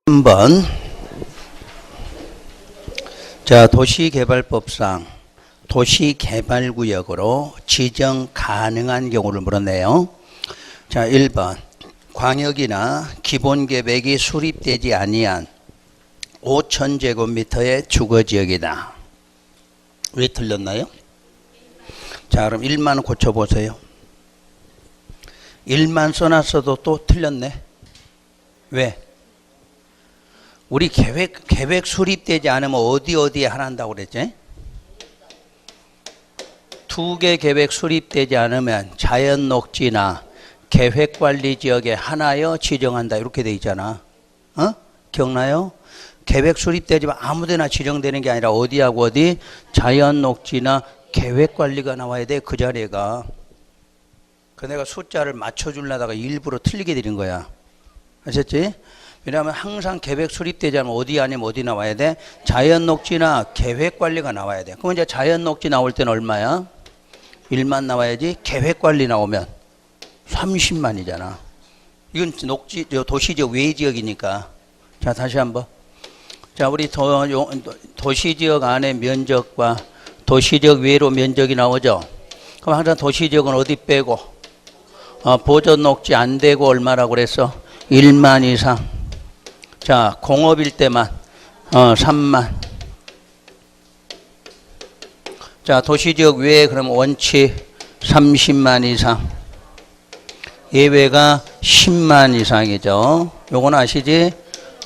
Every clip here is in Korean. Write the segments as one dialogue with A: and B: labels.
A: 3번. 자, 도시개발법상 도시개발구역으로 지정 가능한 경우를 물었네요. 자, 1번. 광역이나 기본계획이 수립되지 아니한 5,000제곱미터의 주거지역이다. 왜 틀렸나요? 자, 그럼 1만 고쳐보세요. 1만 써놨어도 또 틀렸네. 왜? 우리 계획 수립되지 않으면 어디에 하란다고 그랬지? 2개 계획 수립되지 않으면 자연녹지나 계획관리지역에 하나여 지정한다. 이렇게 돼 있잖아. 기억나요? 계획 수립되지만 아무데나 지정되는 게 아니라 어디하고 어디? 자연녹지나 계획관리가 나와야 돼. 그 자리가. 그 내가 숫자를 맞춰주려다가 일부러 틀리게 드린 거야. 아셨지? 왜냐하면 항상 계획 수립되지 않으면 어디 아니면 어디 나와야 돼? 자연녹지나 계획관리가 나와야 돼. 그럼 이제 자연녹지 나올 때는 얼마야? 1만 나와야지. 계획관리 나오면 30만이잖아. 이건 도시지역 외지역이니까. 자, 다시 한번. 자, 우리 도시지역 안에 면적과 도시지역 외로 면적이 나오죠. 그럼 항상 도시지역은 어디 빼고? 보존녹지 안 되고 얼마라고 그랬어? 1만 이상. 자, 공업일 때만 3만. 자, 도시지역 외에 그러면 원칙 30만 이상. 예외가 10만 이상이죠. 요건 아시지?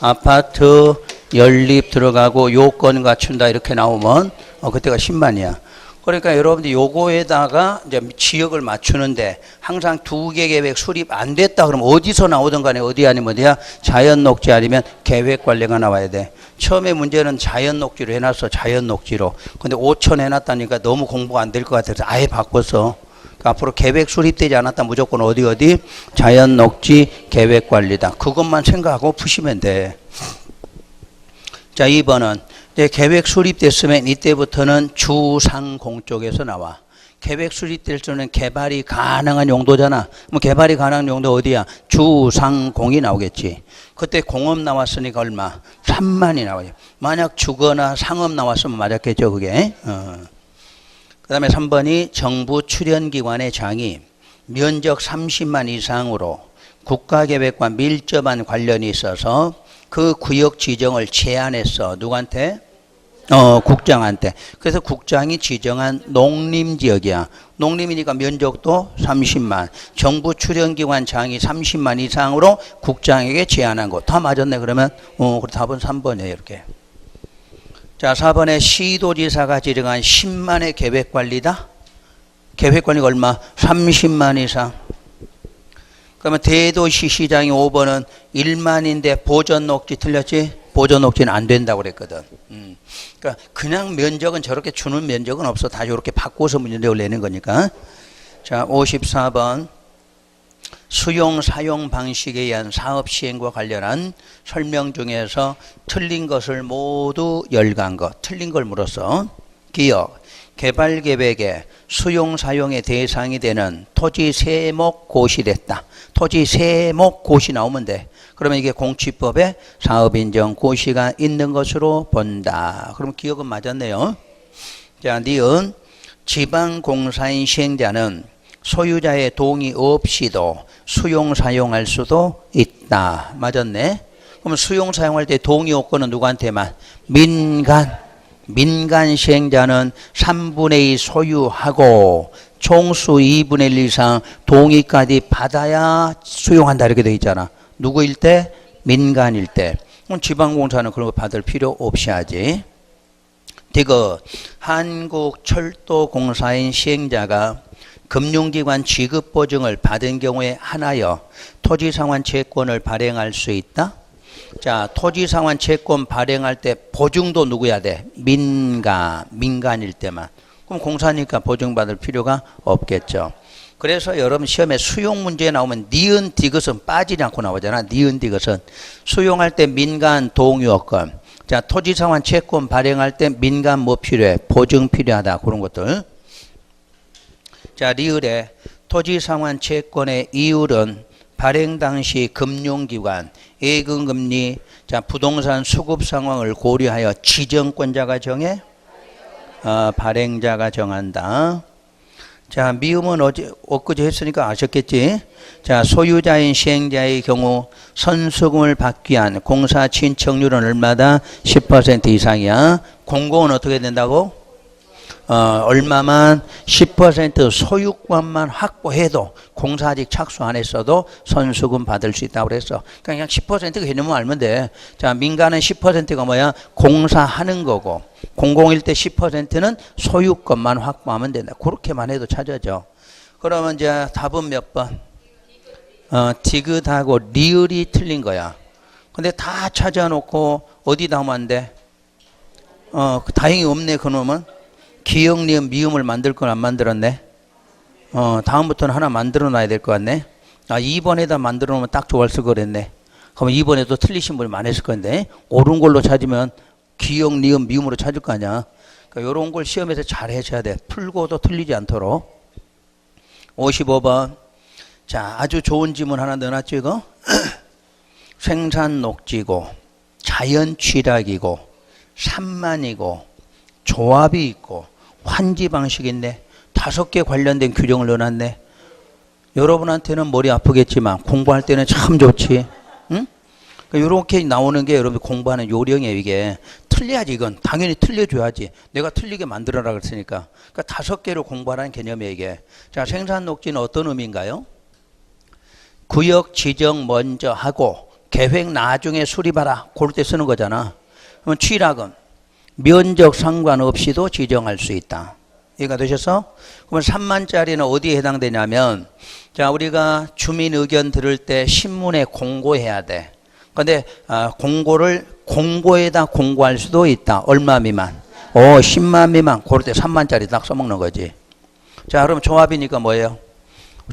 A: 아파트 연립 들어가고 요건 갖춘다 이렇게 나오면 그때가 10만이야. 그러니까 여러분들 요거에다가 이제 지역을 맞추는데 항상 2개 계획 수립 안 됐다 그러면 어디서 나오든 간에 어디 아니면 어디야? 자연녹지 아니면 계획관리가 나와야 돼. 처음에 문제는 자연녹지로 해놨어. 자연녹지로. 근데 5천 해놨다니까 너무 공부가 안 될 것 같아서 아예 바꿨어. 그러니까 앞으로 계획 수립되지 않았다 무조건 어디? 자연녹지 계획관리다. 그것만 생각하고 푸시면 돼. 자, 2번은 이제 계획 수립됐으면 이때부터는 주상공 쪽에서 나와. 계획 수립될 때는 개발이 가능한 용도잖아. 그럼 개발이 가능한 용도 어디야? 주상공이 나오겠지. 그때 공업 나왔으니까 얼마? 3만이 나와요. 만약 주거나 상업 나왔으면 맞았겠죠, 그게. 그 다음에 3번이 정부 출연기관의 장이 면적 30만 이상으로 국가계획과 밀접한 관련이 있어서 그 구역 지정을 제안했어. 누구한테? 국장한테. 그래서 국장이 지정한 농림지역이야. 농림이니까 면적도 30만. 정부 출연기관 장이 30만 이상으로 국장에게 제안한 거. 다 맞았네. 그러면 그럼 답은 3번이에요. 이렇게. 자, 4번에 시도지사가 지정한 10만의 계획관리다. 계획관리가 얼마? 30만 이상. 그러면 대도시시장이 5번은 1만인데 보존녹지 틀렸지? 보존녹지는 안 된다고 그랬거든. 그러니까 그냥 면적은 저렇게 주는 면적은 없어. 다 이렇게 바꿔서 문제를 내는 거니까. 자, 54번. 수용 사용 방식에 의한 사업 시행과 관련한 설명 중에서 틀린 것을 모두 열간 것. 틀린 걸 물었어. 기억. 개발계획에 수용 사용의 대상이 되는 토지 세목 고시 됐다. 토지 세목 고시 나오면 돼. 그러면 이게 공취법에 사업인정 고시가 있는 것으로 본다. 그럼 기억은 맞았네요. 자, 니은 지방공사인 시행자는 소유자의 동의 없이도 수용 사용할 수도 있다. 맞았네. 그럼 수용 사용할 때 동의 요건은 누구한테만? 민간 시행자는 3분의 2 소유하고 총수 2분의 1 이상 동의까지 받아야 수용한다 이렇게 되어 있잖아. 누구일 때? 민간일 때. 그럼 지방공사는 그런 거 받을 필요 없이 하지. 디귿 한국철도공사인 시행자가 금융기관 지급보증을 받은 경우에 한하여 토지상환 채권을 발행할 수 있다. 자, 토지상환 채권 발행할 때 보증도 누구야 돼? 민간일 때만. 그럼 공사니까 보증받을 필요가 없겠죠. 그래서 여러분 시험에 수용 문제 나오면 니은 디귿은 빠지지 않고 나오잖아. 니은 디귿은 수용할 때 민간 동의요건. 자, 토지상환 채권 발행할 때 민간 뭐 필요해? 보증 필요하다. 그런 것들. 자, 리을에 토지상환 채권의 이율은 발행 당시 금융기관, 예금금리, 자, 부동산 수급 상황을 고려하여 지정권자가 정해? 발행자가 정한다. 자, 미음은 엊그제 했으니까 아셨겠지? 자, 소유자인 시행자의 경우 선수금을 받기 위한 공사 신청률은 얼마다? 10% 이상이야. 공고는 어떻게 된다고? 얼마만? 10% 소유권만 확보해도 공사 아직 착수 안 했어도 선수금 받을 수 있다고 그랬어. 그냥 10% 개념만 알면 돼. 자, 민간은 10%가 뭐야? 공사하는 거고, 공공일 때 10%는 소유권만 확보하면 된다. 그렇게만 해도 찾아져. 그러면 이제 답은 몇 번? 디귿하고 리을이 틀린 거야. 근데 다 찾아놓고 어디다 하면 안 돼? 다행히 없네, 그놈은. 기역, 니은, 미음을 만들 건 안 만들었네. 다음부터는 하나 만들어 놔야 될 것 같네. 2번에다 만들어 놓으면 딱 좋았을 거랬네. 그럼 2번에도 틀리신 분이 많았을 건데, 옳은 걸로 찾으면 기역, 니은, 미음으로 찾을 거 아니야. 그러니까 이런 걸 시험에서 잘 해줘야 돼. 풀고도 틀리지 않도록. 55번. 자, 아주 좋은 지문 하나 넣어놨죠, 이거? 생산 녹지고, 자연 취락이고, 산만이고, 조합이 있고, 환지 방식인데 5개 관련된 규정을 넣어놨네. 여러분한테는 머리 아프겠지만 공부할 때는 참 좋지. 응? 이렇게 나오는 게 여러분 공부하는 요령이에요. 이게 틀려야지. 이건 당연히 틀려줘야지. 내가 틀리게 만들어라 그랬으니까. 그러니까 5개를 공부하라는 개념이에요. 이게. 자, 생산 녹지는 어떤 의미인가요? 구역 지정 먼저 하고 계획 나중에 수립하라. 그럴 때 쓰는 거잖아. 그럼 취락은 면적 상관없이도 지정할 수 있다. 이해가 되셨어? 그러면 3만짜리는 어디에 해당되냐면, 자, 우리가 주민 의견 들을 때 신문에 공고해야 돼. 근데 공고를 공고에다 공고할 수도 있다. 얼마 미만? 10만 미만. 그럴 때 3만짜리 딱 써먹는 거지. 자, 그럼 조합이니까 뭐예요?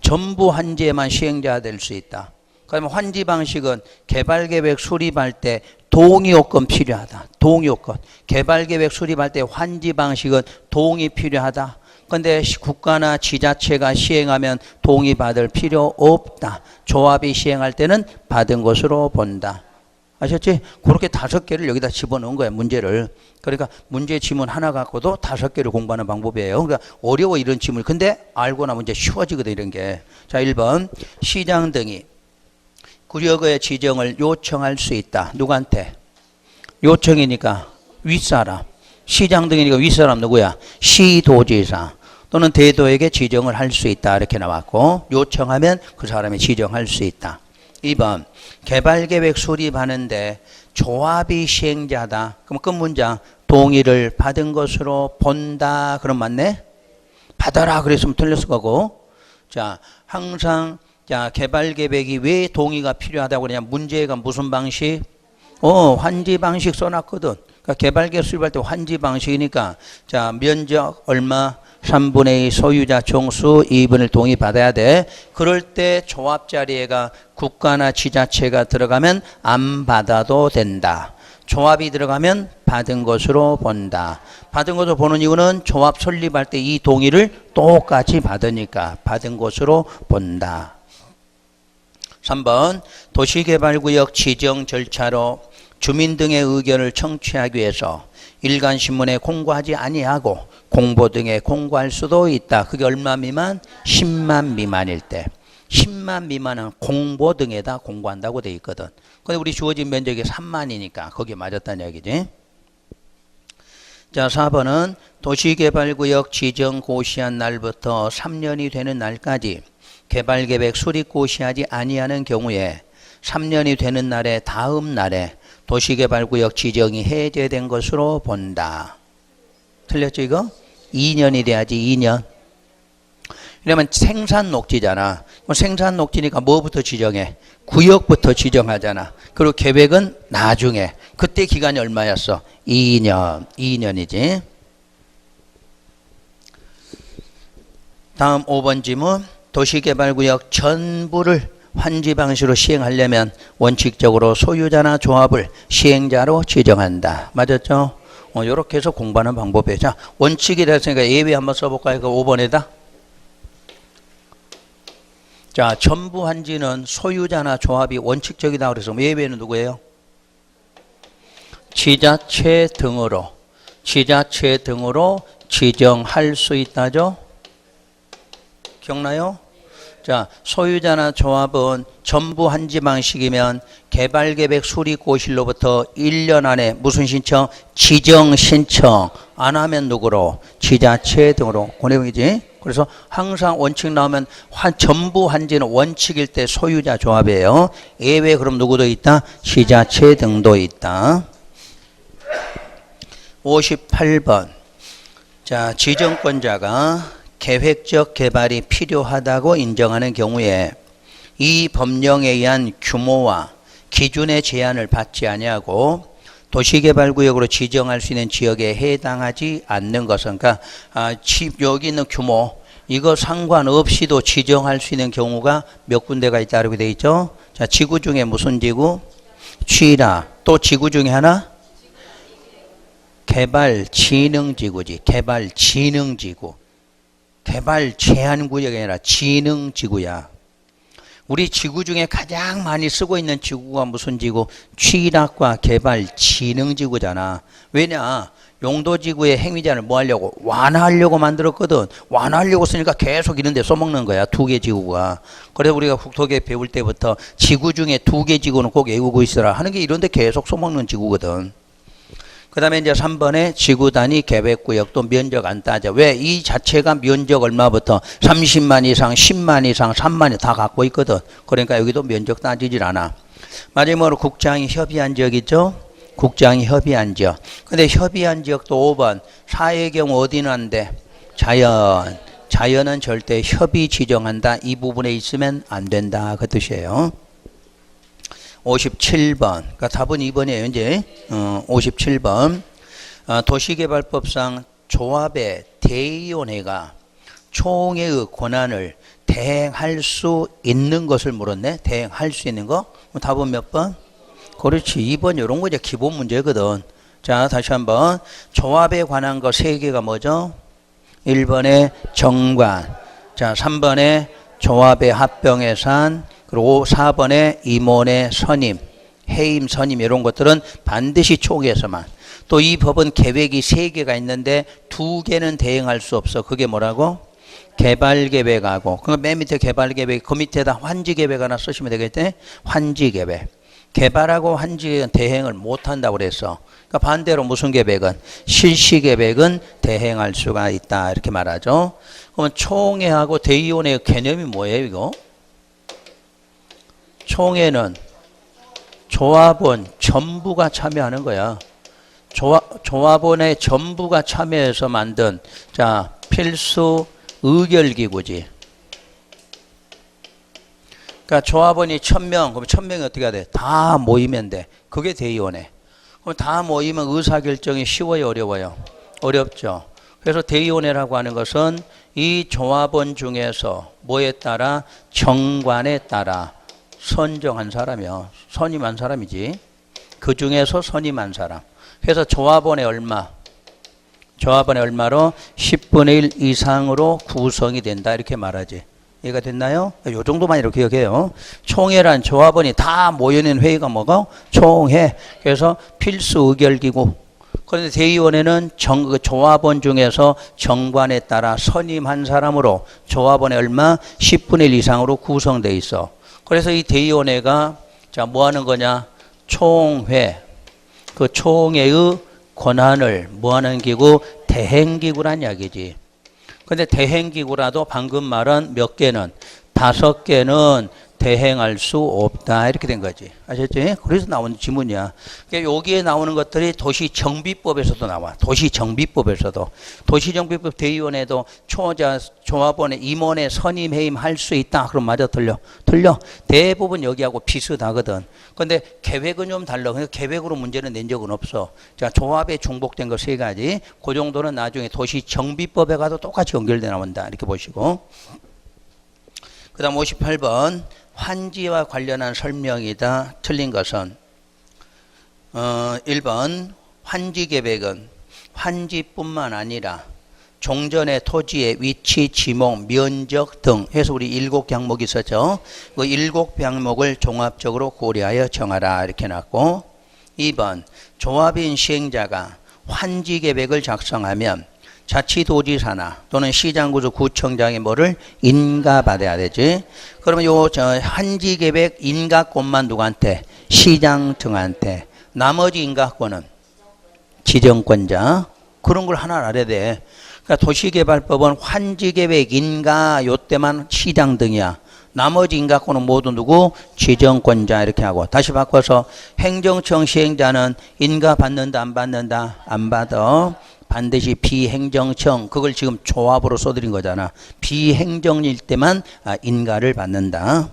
A: 전부 환지에만 시행자가 될 수 있다. 그러면 환지 방식은 개발계획 수립할 때 동의요건 필요하다. 동의요건. 개발계획 수립할 때 환지 방식은 동의 필요하다. 그런데 국가나 지자체가 시행하면 동의 받을 필요 없다. 조합이 시행할 때는 받은 것으로 본다. 아셨지? 그렇게 5개를 여기다 집어넣은 거야, 문제를. 그러니까 문제 지문 하나 갖고도 5개를 공부하는 방법이에요. 그러니까 어려워, 이런 지문. 근데 알고 나면 이제 쉬워지거든, 이런 게. 자, 1번. 시장 등이 구역의 지정을 요청할 수 있다. 누구한테? 요청이니까 윗사람. 시장 등이니까 윗사람 누구야? 시도지사 또는 대도에게 지정을 할 수 있다. 이렇게 나왔고, 요청하면 그 사람이 지정할 수 있다. 2번. 개발계획 수립하는데 조합이 시행자다. 그럼 끝 문장 동의를 받은 것으로 본다. 그럼 맞네? 받아라 그랬으면 틀렸을 거고. 자, 항상 자, 개발계획이 왜 동의가 필요하다고 그러냐? 문제가 무슨 방식? 환지 방식 써놨거든. 그러니까 개발계획 수립할 때 환지 방식이니까, 자, 면적 얼마? 3분의 2 소유자 총수 2분을 동의 받아야 돼. 그럴 때 조합 자리에가 국가나 지자체가 들어가면 안 받아도 된다. 조합이 들어가면 받은 것으로 본다. 받은 것으로 보는 이유는 조합 설립할 때 이 동의를 똑같이 받으니까 받은 것으로 본다. 3번. 도시개발구역 지정 절차로 주민 등의 의견을 청취하기 위해서 일간신문에 공고하지 아니하고 공보 등에 공고할 수도 있다. 그게 얼마 미만? 10만 미만일 때. 10만 미만은 공보 등에다 공고한다고 돼 있거든. 근데 우리 주어진 면적이 3만이니까 거기에 맞았다는 얘기지. 자, 4번은 도시개발구역 지정 고시한 날부터 3년이 되는 날까지 개발계획 수립 고시하지 아니하는 경우에 3년이 되는 날의 다음 날에 도시개발구역 지정이 해제된 것으로 본다. 틀렸죠, 이거? 2년이 돼야지, 2년. 이러면 생산 녹지잖아. 생산 녹지니까 뭐부터 지정해? 구역부터 지정하잖아. 그리고 계획은 나중에. 그때 기간이 얼마였어? 2년. 2년이지. 다음 5번 지문. 도시개발구역 전부를 환지 방식으로 시행하려면 원칙적으로 소유자나 조합을 시행자로 지정한다. 맞았죠? 이렇게 해서 공부하는 방법이에요. 자, 원칙이 됐으니까 예외 한번 써볼까요? 그 5번에다. 자, 전부 환지는 소유자나 조합이 원칙적이다 그래서 예외는 누구예요? 지자체 등으로 지정할 수 있다죠? 기억나요? 자, 소유자나 조합은 전부 환지 방식이면 개발계획 수립고시로부터 1년 안에 무슨 신청? 지정 신청 안 하면 누구로? 지자체 등으로. 그 내용이지. 그래서 항상 원칙 나오면 전부 환지는 원칙일 때 소유자 조합이에요. 예외 그럼 누구도 있다? 지자체 등도 있다. 58번. 자, 지정권자가 계획적 개발이 필요하다고 인정하는 경우에 이 법령에 의한 규모와 기준의 제한을 받지 아니하고 도시개발구역으로 지정할 수 있는 지역에 해당하지 않는 것은, 그러니까 여기 있는 규모 이거 상관없이도 지정할 수 있는 경우가 몇 군데가 있다 이렇게 돼 있죠. 자, 지구 중에 무슨 지구? 취라. 또 지구 중에 하나? 개발지능지구지. 개발지능지구. 개발 제한구역이 아니라 지능지구야. 우리 지구 중에 가장 많이 쓰고 있는 지구가 무슨 지구? 취락과 개발지능지구잖아. 왜냐? 용도지구의 행위자를 뭐 하려고? 완화하려고 만들었거든. 완화하려고 쓰니까 계속 이런 데 써먹는 거야. 두 개 지구가. 그래서 우리가 국토계 배울 때부터 지구 중에 두 개 지구는 꼭 외우고 있어라 하는 게 이런 데 계속 써먹는 지구거든. 그 다음에 이제 3번에 지구 단위 계획구역도 면적 안 따져. 왜? 이 자체가 면적 얼마부터 30만 이상, 10만 이상, 3만이 다 갖고 있거든. 그러니까 여기도 면적 따지질 않아. 마지막으로 국장이 협의한 지역 있죠? 국장이 협의한 지역. 근데 협의한 지역도 5번. 사의 경우 어디는 안 돼? 자연. 자연은 절대 협의 지정한다. 이 부분에 있으면 안 된다. 그 뜻이에요. 57번. 그러니까 답은 2번이에요. 이제 57번. 도시개발법상 조합의 대의원회가 총회의 권한을 대행할 수 있는 것을 물었네. 대행할 수 있는 거. 답은 몇 번? 그렇지. 2번 이런 거 이제 기본 문제거든. 자, 다시 한번. 조합에 관한 거 3개가 뭐죠? 1번에 정관. 자, 3번에 조합의 합병예산. 그리고 4번에 임원의 선임, 해임 선임 이런 것들은 반드시 총회에서만. 또 이 법은 계획이 3개가 있는데 2개는 대행할 수 없어. 그게 뭐라고? 개발계획하고. 그 맨 밑에 개발계획, 그 밑에다 환지계획 하나 쓰시면 되겠대. 환지계획. 개발하고 환지계획은 대행을 못한다고 그랬어. 그러니까 반대로 무슨 계획은? 실시계획은 대행할 수가 있다. 이렇게 말하죠. 그러면 총회하고 대의원의 개념이 뭐예요, 이거? 총회는 조합원 전부가 참여하는 거야. 조합원의 전부가 참여해서 만든 자 필수 의결기구지. 그러니까 조합원이 1000명, 그럼 1000명이 어떻게 해야 돼? 다 모이면 돼. 그게 대의원회. 그럼 다 모이면 의사결정이 쉬워요, 어려워요? 어렵죠. 그래서 대의원회라고 하는 것은 이 조합원 중에서 뭐에 따라? 정관에 따라 선정한 사람이요. 선임한 사람이지. 그 중에서 선임한 사람. 그래서 조합원의 얼마? 조합원의 얼마로? 10분의 1 이상으로 구성이 된다. 이렇게 말하지. 이해가 됐나요? 요 정도만 이렇게 기억해요. 총회란 조합원이 다 모여있는 회의가 뭐가? 총회. 그래서 필수 의결기구. 그런데 대의원회는 조합원 중에서 정관에 따라 선임한 사람으로 조합원의 얼마? 10분의 1 이상으로 구성되어 있어. 그래서 이 대의원회가 자 뭐 하는 거냐? 총회. 그 총회의 권한을 뭐 하는 기구? 대행기구란 이야기지. 근데 대행기구라도 방금 말한 몇 개는? 5개는 대행할 수 없다. 이렇게 된 거지. 아셨지? 그래서 나오는 지문이야. 그러니까 여기에 나오는 것들이 도시정비법에서도 나와. 도시정비법에서도. 도시정비법 대의원에도 조합원의 임원의 선임 해임 할 수 있다. 그럼 맞아? 틀려? 틀려. 대부분 여기하고 비슷하거든. 근데 계획은 좀 달라. 그러니까 계획으로 문제는 낸 적은 없어. 자, 조합에 중복된 거 3가지. 그 정도는 나중에 도시정비법에 가도 똑같이 연결돼 나온다. 이렇게 보시고. 그 다음 58번. 환지와 관련한 설명이다. 틀린 것은 1번 환지계획은 환지뿐만 아니라 종전의 토지의 위치, 지목, 면적 등 해서 우리 7항목이 있었죠. 그 7항목을 종합적으로 고려하여 정하라 이렇게 놨고 2번 조합인 시행자가 환지계획을 작성하면 자치도지사나 또는 시장구조 구청장이 뭐를 인가받아야 되지. 그러면 요 환지계획 인가권만 누구한테? 시장 등한테. 나머지 인가권은 지정권자. 그런 걸 하나 알아야 돼. 그러니까 도시개발법은 환지계획 인가 요때만 시장 등이야. 나머지 인가권은 모두 누구? 지정권자 이렇게 하고. 다시 바꿔서 행정청 시행자는 인가 받는다 안 받는다? 안 받아. 반드시 비행정청, 그걸 지금 조합으로 써드린 거잖아. 비행정일 때만 인가를 받는다.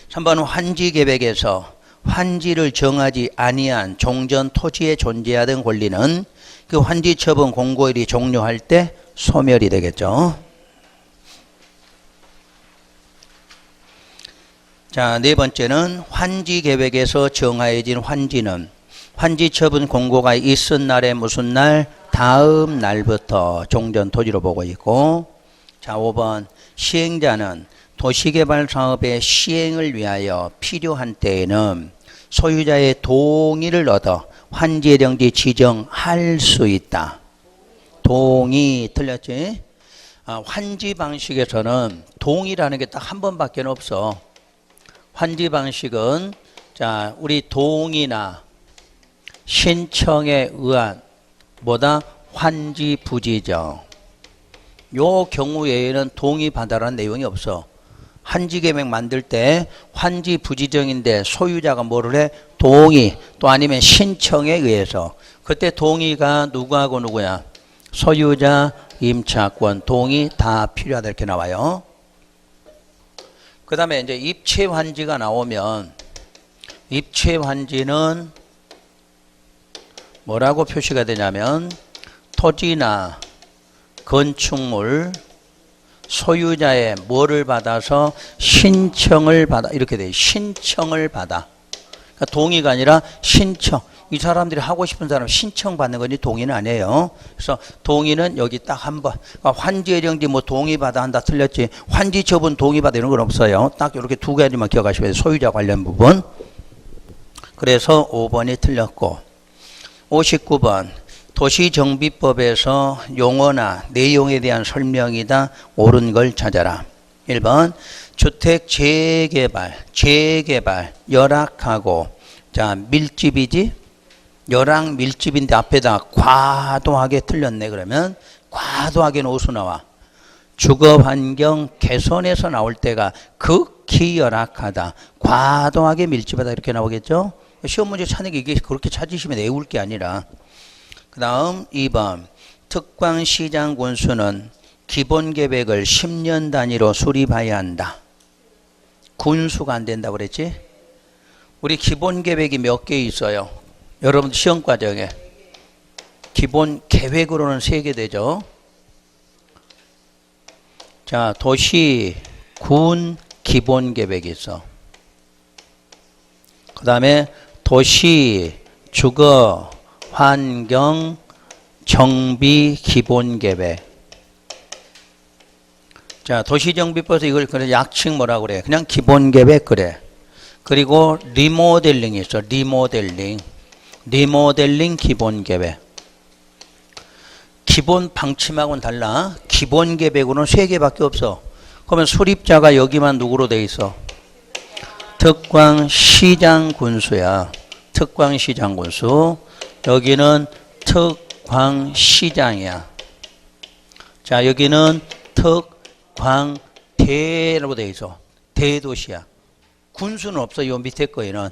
A: 3번은 환지계획에서 환지를 정하지 아니한 종전 토지에 존재하던 권리는 그 환지처분 공고일이 종료할 때 소멸이 되겠죠. 자, 네 번째는 환지계획에서 정하여진 환지는 환지처분 공고가 있은 날에 무슨 날? 다음 날부터 종전 토지로 보고 있고. 자, 5번 시행자는 도시개발 사업의 시행을 위하여 필요한 때에는 소유자의 동의를 얻어 환지예정지 지정할 수 있다. 동의 틀렸지? 환지 방식에서는 동의라는 게 딱 한 번밖에 없어. 환지 방식은 자, 우리 동의나 신청에 의한 뭐다? 환지 부지정. 요 경우 외에는 동의 받아라는 내용이 없어. 환지계획 만들 때 환지 부지정인데 소유자가 뭐를 해? 동의 또 아니면 신청에 의해서. 그때 동의가 누구하고 누구야? 소유자, 임차권, 동의 다 필요하다 이렇게 나와요. 그 다음에 이제 입체환지가 나오면 입체환지는 뭐라고 표시가 되냐면 토지나 건축물 소유자의 뭐를 받아서 신청을 받아 이렇게 돼. 신청을 받아. 그러니까 동의가 아니라 신청. 이 사람들이 하고 싶은 사람 신청 받는 거니 동의는 아니에요. 그래서 동의는 여기 딱 한 번. 그러니까 환지예정지 뭐 동의받아 한다 틀렸지. 환지처분 동의받아 이런 건 없어요. 딱 이렇게 두 가지만 기억하시면 돼요. 소유자 관련 부분. 그래서 5번이 틀렸고 59번 도시정비법에서 용어나 내용에 대한 설명이다. 옳은 걸 찾아라. 1번 주택 재개발 열악하고 자 밀집이지 열악 밀집인데 앞에다 과도하게 틀렸네. 그러면 과도하게는 어디서 나와? 주거환경 개선에서 나올 때가 극히 열악하다 과도하게 밀집하다 이렇게 나오겠죠. 시험 문제 찾는 게 이게 그렇게 찾으시면 외울 게 아니라. 그 다음 2번 특광시장 군수는 기본계획을 10년 단위로 수립해야 한다. 군수가 안 된다고 그랬지? 우리 기본계획이 몇 개 있어요? 여러분들 시험과정에 기본 계획으로는 3개 되죠. 자, 도시 군 기본계획이 있어. 그 다음에 도시 주거 환경 정비 기본계획. 자, 도시정비법에서 이걸 그래 약칭 뭐라고 그래? 그냥 기본계획 그래. 그리고 리모델링이 있어. 리모델링 기본계획. 기본 방침하고는 달라. 기본계획으로는 3개밖에 없어. 그러면 수립자가 여기만 누구로 돼 있어? 특광시장군수야. 특광시장군수. 여기는 특광시장이야. 자, 여기는 특광대라고 돼 있어. 대도시야. 군수는 없어. 요 밑에 거에는.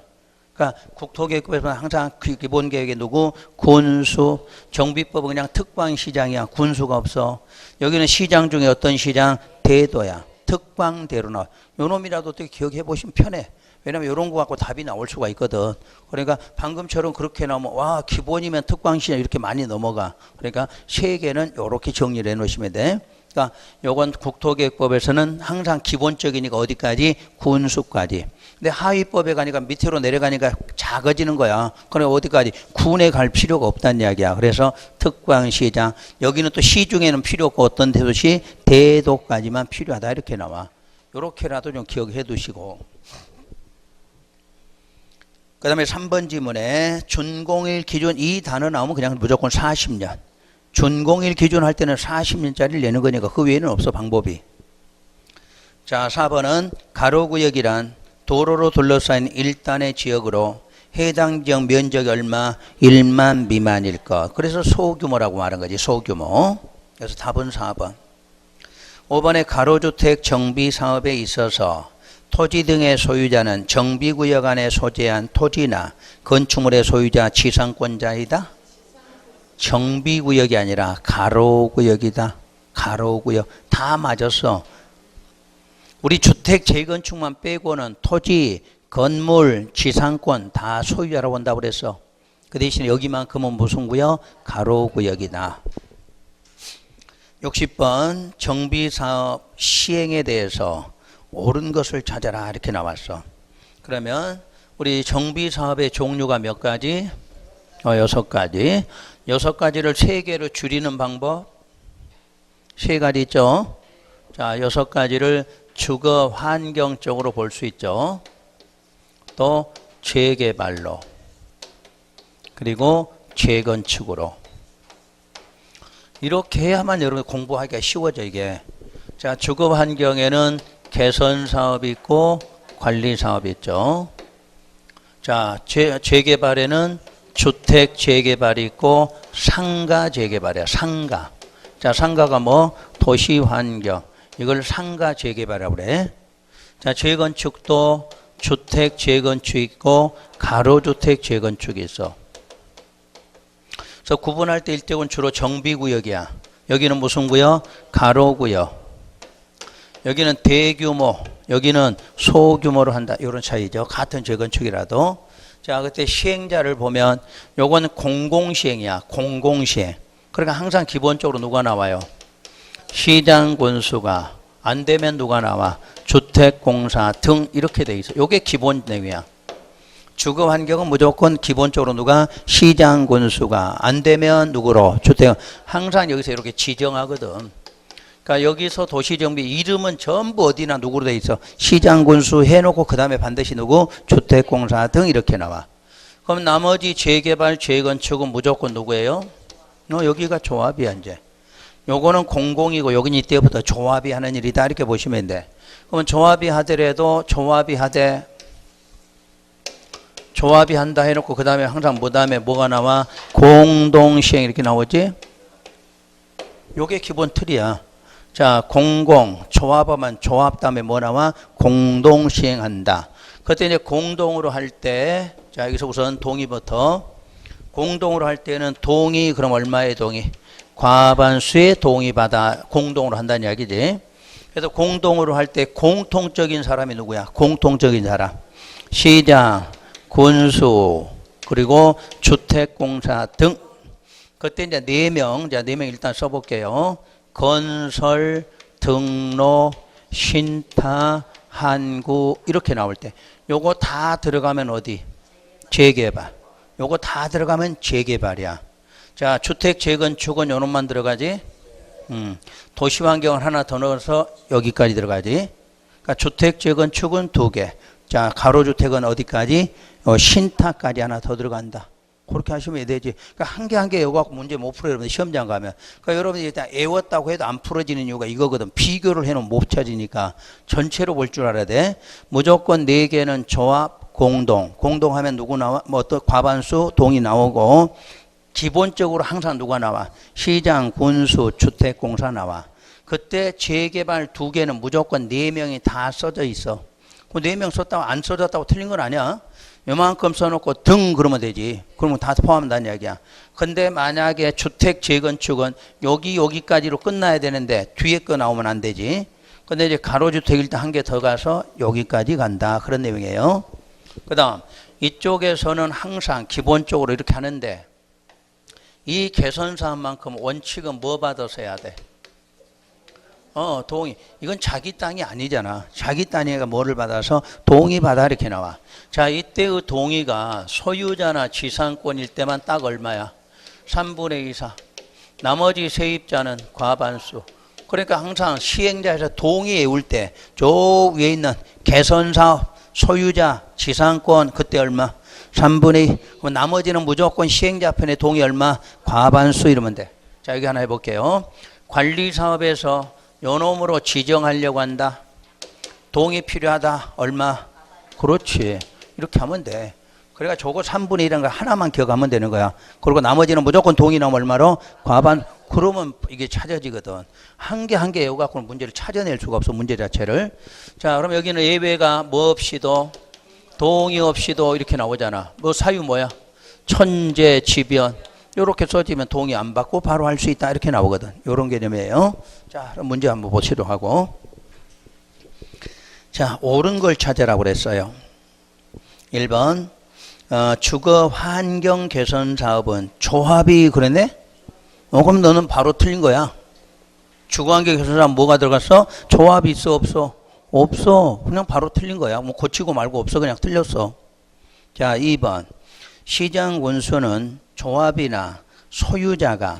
A: 그러니까 국토계획법에서는 항상 기본계획에 누구? 군수. 정비법은 그냥 특광시장이야. 군수가 없어. 여기는 시장 중에 어떤 시장? 대도야. 특광대로 나와. 요 놈이라도 어떻게 기억해 보시면 편해. 왜냐면 이런 거 갖고 답이 나올 수가 있거든. 그러니까 방금처럼 그렇게 나오면 와 기본이면 특광시장 이렇게 많이 넘어가. 그러니까 3개는 이렇게 정리를 해 놓으시면 돼. 그러니까 요건 국토계획법에서는 항상 기본적이니까 어디까지? 군수까지. 근데 하위법에 가니까 밑으로 내려가니까 작아지는 거야. 그럼 어디까지? 군에 갈 필요가 없다는 이야기야. 그래서 특광시장. 여기는 또 시중에는 필요 없고 어떤 도시? 대도까지만 필요하다 이렇게 나와. 요렇게라도 좀 기억해 두시고. 그 다음에 3번 지문에 준공일 기준 이 단어 나오면 그냥 무조건 40년. 준공일 기준 할 때는 40년짜리를 내는 거니까 그 외에는 없어 방법이. 자 4번은 가로구역이란 도로로 둘러싸인 일단의 지역으로 해당 지역 면적이 얼마? 1만 미만일 것. 그래서 소규모라고 말한 거지. 소규모. 그래서 답은 4번. 5번에 가로주택 정비 사업에 있어서 토지 등의 소유자는 정비구역 안에 소재한 토지나 건축물의 소유자 지상권자이다. 정비구역이 아니라 가로구역이다. 가로구역. 다 맞았어. 우리 주택 재건축만 빼고는 토지, 건물, 지상권 다 소유자라고 한다고 그랬어. 그 대신에 여기만큼은 무슨 구역? 가로구역이다. 60번 정비사업 시행에 대해서 옳은 것을 찾아라 이렇게 나왔어. 그러면 우리 정비사업의 종류가 몇 가지? 6가지. 6가지를 3개로 줄이는 방법 3가지 있죠. 자, 6가지를 주거 환경적으로 볼 수 있죠. 또 재개발로 그리고 재건축으로 이렇게 해야만 여러분 공부하기가 쉬워져 이게. 자, 주거 환경에는 개선 사업이 있고 관리 사업이 있죠. 자, 재개발에는 주택 재개발이 있고 상가 재개발이야. 상가. 자, 상가가 뭐? 도시 환경. 이걸 상가 재개발이라고 그래. 자, 재건축도 주택 재건축 있고 가로주택 재건축이 있어. 그래서 구분할 때 일대군 주로 정비구역이야. 여기는 무슨 구역? 가로구역. 여기는 대규모, 여기는 소규모로 한다. 이런 차이죠. 같은 재건축이라도. 자, 그때 시행자를 보면 요건 공공시행이야. 공공시행. 그러니까 항상 기본적으로 누가 나와요? 시장 군수가. 안 되면 누가 나와? 주택공사 등 이렇게 돼 있어. 요게 기본 내용이야. 주거 환경은 무조건 기본적으로 누가? 시장 군수가. 안 되면 누구로? 주택. 항상 여기서 이렇게 지정하거든. 그러니까 여기서 도시정비 이름은 전부 어디나 누구로 돼 있어? 시장 군수 해놓고 그 다음에 반드시 누구? 주택공사 등 이렇게 나와. 그럼 나머지 재개발, 재건축은 무조건 누구예요? 여기가 조합이야 이제. 요거는 공공이고 여기는 이때부터 조합이 하는 일이다 이렇게 보시면 돼. 그러면 조합이 하더라도 조합이 한다 해놓고 그 다음에 항상 뭐 다음에 뭐가 나와? 공동시행 이렇게 나오지? 요게 기본 틀이야. 자, 조합하면 조합 다음에 뭐 나와? 공동시행한다. 그때 이제 공동으로 할 때, 자, 여기서 우선 동의부터. 공동으로 할 때는 동의, 그럼 얼마의 동의? 과반수의 동의받아 공동으로 한다는 이야기지. 그래서 공동으로 할 때 공통적인 사람이 누구야? 공통적인 사람. 시장, 군수, 그리고 주택공사 등. 그때 이제 4명, 자, 4명 일단 써볼게요. 건설, 등록, 신타, 한구 이렇게 나올 때 요거 다 들어가면 어디? 재개발. 요거 다 들어가면 재개발이야. 자, 주택 재건축은 요놈만 들어가지. 도시환경을 하나 더 넣어서 여기까지 들어가지. 그러니까 주택 재건축은 2개. 자, 가로주택은 어디까지? 신타까지 하나 더 들어간다. 그렇게 하시면 되지. 그러니까 한 개 한 개 외워갖고 문제 못 풀어요. 여러분들 시험장 가면. 그러니까 여러분들이 일단 외웠다고 해도 안 풀어지는 이유가 이거거든. 비교를 해놓으면 못 찾으니까 전체로 볼 줄 알아야 돼. 무조건 4개는 조합, 공동. 공동하면 누구 나와? 뭐 어떤 과반수, 동이 나오고 기본적으로 항상 누가 나와? 시장, 군수, 주택공사 나와. 그때 재개발 2개는 무조건 4명이 다 써져 있어. 그 4명 썼다고 안 써졌다고 틀린 건 아니야. 요만큼 써놓고 등 그러면 되지. 그러면 다 포함한다는 이야기야. 근데 만약에 주택 재건축은 여기까지로 끝나야 되는데 뒤에 거 나오면 안 되지. 근데 이제 가로주택 일단 한 개 더 가서 여기까지 간다. 그런 내용이에요. 그 다음 이쪽에서는 항상 기본적으로 이렇게 하는데 이 개선 사업만큼 원칙은 뭐 받아서 해야 돼? 동의. 이건 자기 땅이 아니잖아. 자기 땅이가 뭐를 받아서 동의받아 이렇게 나와. 자, 이때의 동의가 소유자나 지상권일 때만 딱 얼마야? 3분의 2 사. 나머지 세입자는 과반수. 그러니까 항상 시행자에서 동의에 올 때 저 위에 있는 개선사업 소유자 지상권 그때 얼마? 3분의 2. 그럼 나머지는 무조건 시행자 편에 동의 얼마? 과반수 이러면 돼. 자, 여기 하나 해볼게요. 관리사업에서 요놈으로 지정하려고 한다. 동의 필요하다. 얼마? 그렇지. 이렇게 하면 돼. 그러니까 저거 3분의 1이라는 거 하나만 기억하면 되는 거야. 그리고 나머지는 무조건 동의 나오면 얼마로? 과반. 그러면 이게 찾아지거든. 한 개 한 개 외워갖고는 문제를 찾아낼 수가 없어. 문제 자체를. 자, 그럼 여기는 예외가 뭐 없이도 동의 없이도 이렇게 나오잖아. 뭐 사유 뭐야? 천재지변. 요렇게 써지면 동의 안 받고 바로 할 수 있다. 이렇게 나오거든. 요런 개념이에요. 자, 그럼 문제 한번 보시도록 하고. 자, 옳은 걸 찾으라고 그랬어요. 1번. 주거 환경 개선 사업은 조합이 그랬네? 그럼 너는 바로 틀린 거야. 주거 환경 개선 사업 뭐가 들어갔어? 조합이 있어, 없어? 없어. 그냥 바로 틀린 거야. 뭐 고치고 말고 없어. 그냥 틀렸어. 자, 2번. 시장 원수는 조합이나 소유자가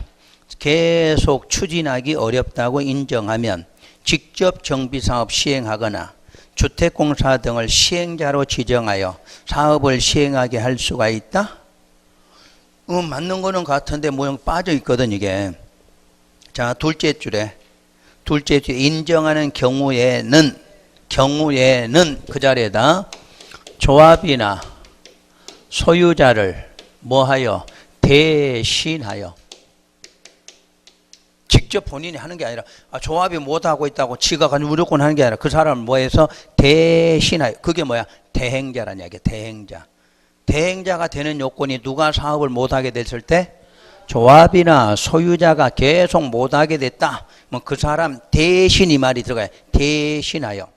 A: 계속 추진하기 어렵다고 인정하면 직접 정비사업 시행하거나 주택공사 등을 시행자로 지정하여 사업을 시행하게 할 수가 있다? 맞는 거는 같은데 모양 빠져 있거든 이게. 자, 둘째 줄에 인정하는 경우에는 그 자리에다 조합이나 소유자를 뭐하여? 대신하여. 직접 본인이 하는 게 아니라 조합이 못하고 있다고 지가 가지고 무조건 하는 게 아니라 그 사람을 뭐해서 대신하여. 그게 뭐야? 대행자라는 이야기야. 대행자. 대행자가 되는 요건이 누가 사업을 못하게 됐을 때? 조합이나 소유자가 계속 못하게 됐다. 뭐 그 사람 대신 이 말이 들어가요. 대신하여.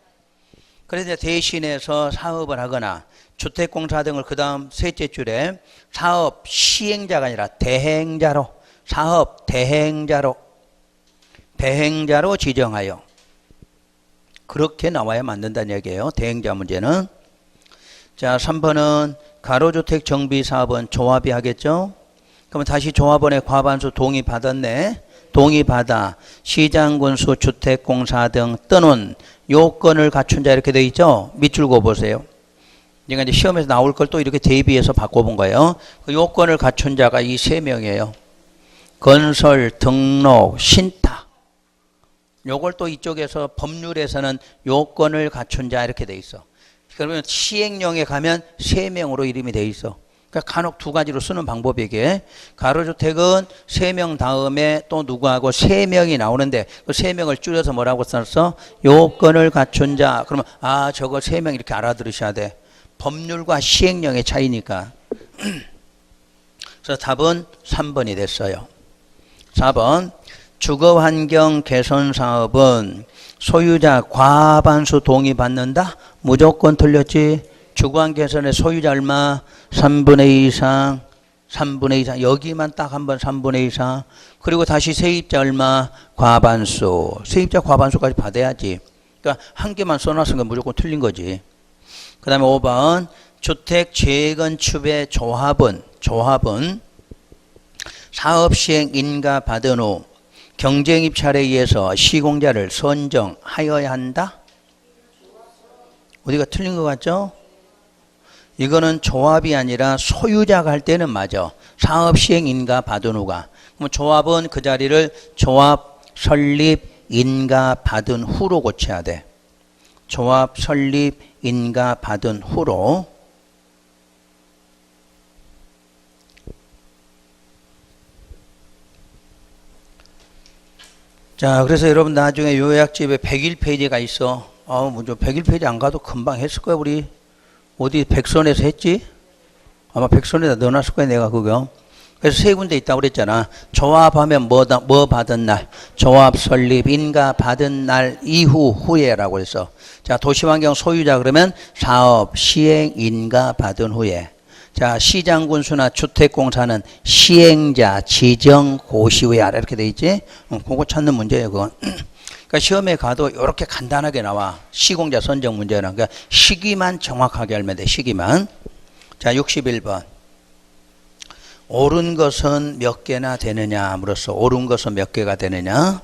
A: 그래서 대신해서 사업을 하거나 주택공사 등을 그 다음 셋째 줄에 사업 시행자가 아니라 대행자로, 사업 대행자로 지정하여. 그렇게 나와야 만든다는 얘기예요. 대행자 문제는. 자, 3번은 가로주택 정비사업은 조합이 하겠죠. 그러면 다시 조합원의 과반수 동의받았네. 동의받아 시장군수 주택공사 등 떠놓은 요건을 갖춘 자 이렇게 되어 있죠. 밑줄 그어보세요. 그러니까 이제 시험에서 나올 걸 또 이렇게 대비해서 바꿔본 거예요. 그 요건을 갖춘 자가 이 세 명이에요. 건설, 등록, 신탁. 요걸 또 이쪽에서 법률에서는 요건을 갖춘 자 이렇게 돼 있어. 그러면 시행령에 가면 세 명으로 이름이 돼 있어. 그러니까 간혹 두 가지로 쓰는 방법이 이게. 가로주택은 세 명 다음에 또 누구하고 세 명이 나오는데 그 세 명을 줄여서 뭐라고 썼어? 요건을 갖춘 자. 그러면 저거 세 명 이렇게 알아들으셔야 돼. 법률과 시행령의 차이니까. 그래서 답은 3번이 됐어요. 4번. 주거환경 개선 사업은 소유자 과반수 동의받는다? 무조건 틀렸지. 주거환경 개선의 소유자 얼마? 3분의 2 이상. 3분의 2 이상. 여기만 딱 한 번 3분의 2 이상. 그리고 다시 세입자 얼마? 과반수. 세입자 과반수까지 받아야지. 그러니까 한 개만 써놨으니까 무조건 틀린 거지. 그 다음에 5번. 주택 재건축의 조합은 사업시행 인가 받은 후 경쟁입찰에 의해서 시공자를 선정하여야 한다? 어디가 틀린 것 같죠? 이거는 조합이 아니라 소유자가 할 때는 맞아. 사업시행 인가 받은 후가. 그럼 조합은 그 자리를 조합 설립 인가 받은 후로 고쳐야 돼. 조합 설립 인가 받은 후로. 자, 그래서 여러분 나중에 요약집에 101페이지가 있어. 먼저 101페이지 안 가도 금방 했을 거야, 우리. 어디 백선에서 했지? 아마 백선에다 넣어놨을 거야, 내가 그거. 그래서 세 군데 있다고 그랬잖아. 조합하면 뭐 받은 날? 조합 설립, 인가 받은 날 이후, 후에라고 해서. 자, 도시환경 소유자 그러면 사업, 시행, 인가 받은 후에. 자, 시장군수나 주택공사는 시행자, 지정, 고시 후에 하라 이렇게 돼 있지? 그거 찾는 문제예요, 그건. 그러니까 시험에 가도 이렇게 간단하게 나와. 시공자 선정 문제는. 그러니까 시기만 정확하게 알면 돼. 시기만. 자, 61번. 옳은 것은 몇 개나 되느냐 물었어. 옳은 것은 몇 개가 되느냐?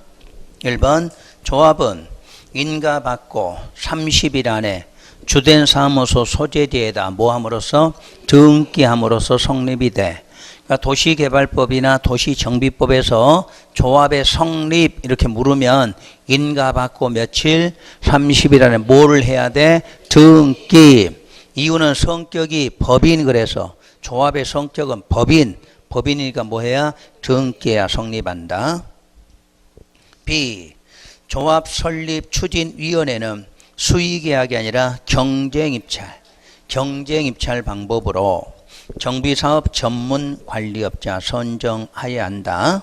A: 1번 조합은 인가받고 30일 안에 주된 사무소 소재지에다 뭐함으로써 등기함으로써 성립이 돼. 그러니까 도시개발법이나 도시정비법에서 조합의 성립 이렇게 물으면 인가받고 며칠 30일 안에 뭐를 해야 돼? 등기. 이유는 성격이 법인 그래서 조합의 성격은 법인이니까 뭐 해야? 등기해야 성립한다. B. 조합 설립 추진위원회는 수의계약이 아니라 경쟁입찰 방법으로 정비사업 전문관리업자 선정하여야 한다.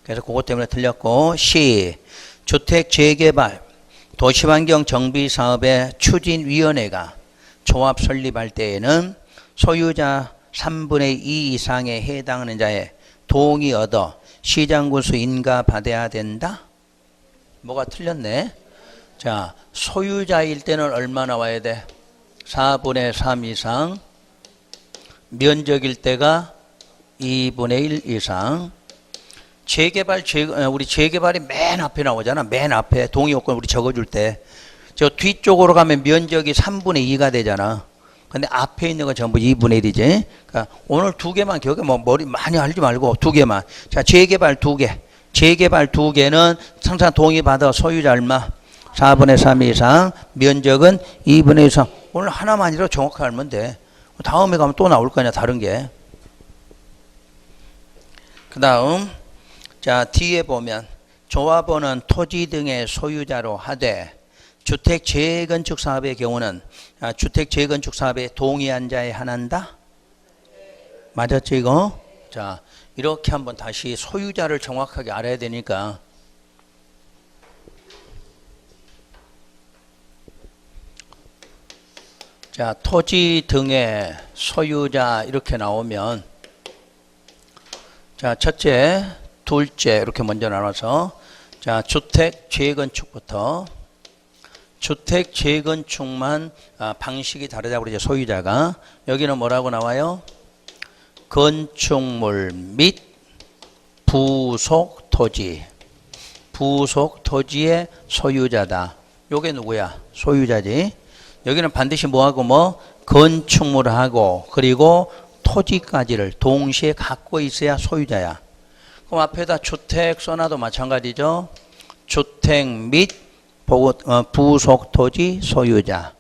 A: 그래서 그것 때문에 틀렸고. C. 주택재개발 도시환경 정비사업의 추진위원회가 조합 설립할 때에는 소유자 3분의 2 이상에 해당하는 자의 동의 얻어 시장군수 인가받아야 된다. 뭐가 틀렸네. 자, 소유자일 때는 얼마 나와야 돼? 4분의 3 이상. 면적일 때가 2분의 1 이상. 우리 재개발이 맨 앞에 나오잖아. 맨 앞에 동의 요건 우리 적어줄 때. 저 뒤쪽으로 가면 면적이 3분의 2가 되잖아. 근데 앞에 있는 건 전부 2분의 1이지. 그러니까 오늘 두 개만 기억해. 뭐 머리 많이 알지 말고 두 개만. 자, 재개발 두 개. 재개발 두 개는 항상 동의받아 소유자 얼마? 4분의 3 이상. 면적은 2분의 1 이상. 오늘 하나만이라도 정확하게 알면 돼. 다음에 가면 또 나올 거냐 다른 게. 그 다음 자 뒤에 보면 조합원은 토지 등의 소유자로 하되 주택 재건축 사업의 경우는 주택 재건축 사업에 동의한 자에 한한다? 맞았죠 이거? 자 이렇게 한번 다시 소유자를 정확하게 알아야 되니까 자 토지 등의 소유자 이렇게 나오면 자 첫째 둘째 이렇게 먼저 나눠서 자 주택 재건축부터 주택 재건축만 방식이 다르다고 그러죠. 소유자가. 여기는 뭐라고 나와요? 건축물 및 부속 토지. 부속 토지의 소유자다. 요게 누구야? 소유자지. 여기는 반드시 뭐하고 뭐? 건축물하고 그리고 토지까지를 동시에 갖고 있어야 소유자야. 그럼 앞에다 주택 써놔도 마찬가지죠. 주택 및 부속 토지 소유자.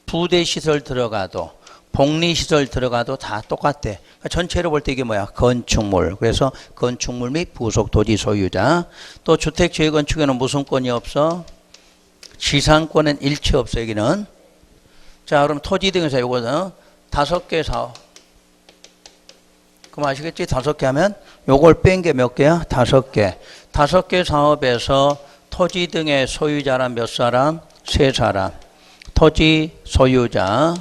A: 부대시설 들어가도 복리시설 들어가도 다 똑같대. 그러니까 전체로 볼 때 이게 뭐야? 건축물. 그래서 건축물 및 부속 토지 소유자. 또 주택 재건축에는 무슨 권이 없어? 지상권은 일체 없어 여기는. 자 그럼 토지 등에서 요거는 5개 사업. 그럼 아시겠지? 5개 하면 요걸 뺀 게 몇 개야? 5개. 5개 사업에서 토지 등의 소유자란 몇 사람? 3사람. 토지 소유자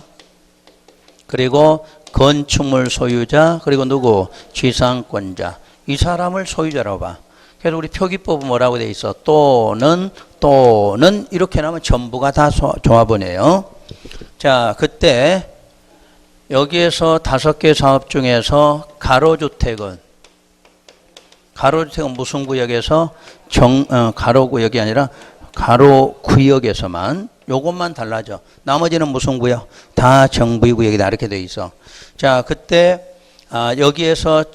A: 그리고 건축물 소유자 그리고 누구? 지상권자. 이 사람을 소유자라고 봐. 그래서 우리 표기법은 뭐라고 돼 있어? 또는 이렇게 나오면 전부가 다 조합원이에요. 자 그때 여기에서 5개 사업 중에서 가로주택은 무슨 구역에서 가로구역이 아니라 가로구역에서만 요것만 달라져. 나머지는 무슨 구역? 다 정비구역이다 이렇게 돼 있어. 자 그때 여기에서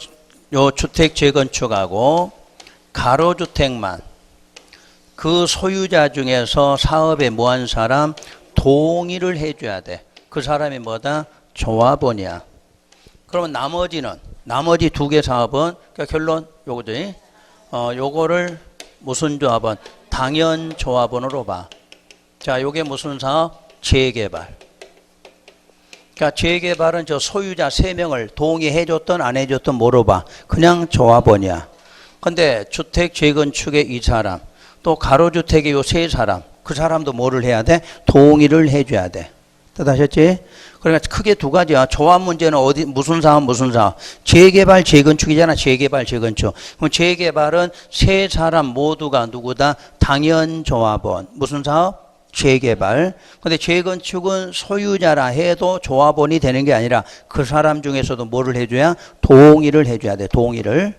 A: 요 주택 재건축하고 가로주택만 그 소유자 중에서 사업에 뭐한 사람? 동의를 해줘야 돼. 그 사람이 뭐다? 조합원이야. 그러면 나머지 2개 사업은 그러니까 결론 요거지. 요거를 무슨 조합원? 당연 조합원으로 봐. 자, 요게 무슨 사업? 재개발. 그러니까 재개발은 저 소유자 3명을 동의해줬든 안 해줬든 뭐로 봐? 그냥 조합원이야. 근데 주택 재건축의 이 사람, 또 가로주택의 요 3사람, 그 사람도 뭐를 해야 돼? 동의를 해줘야 돼. 뜻하셨지? 그러니까 크게 두 가지야. 조합 문제는 어디, 무슨 사업, 무슨 사업. 재개발, 재건축이잖아. 재개발, 재건축. 그럼 재개발은 세 사람 모두가 누구다? 당연조합원. 무슨 사업? 재개발. 근데 재건축은 소유자라 해도 조합원이 되는 게 아니라 그 사람 중에서도 뭐를 해줘야? 동의를 해줘야 돼. 동의를.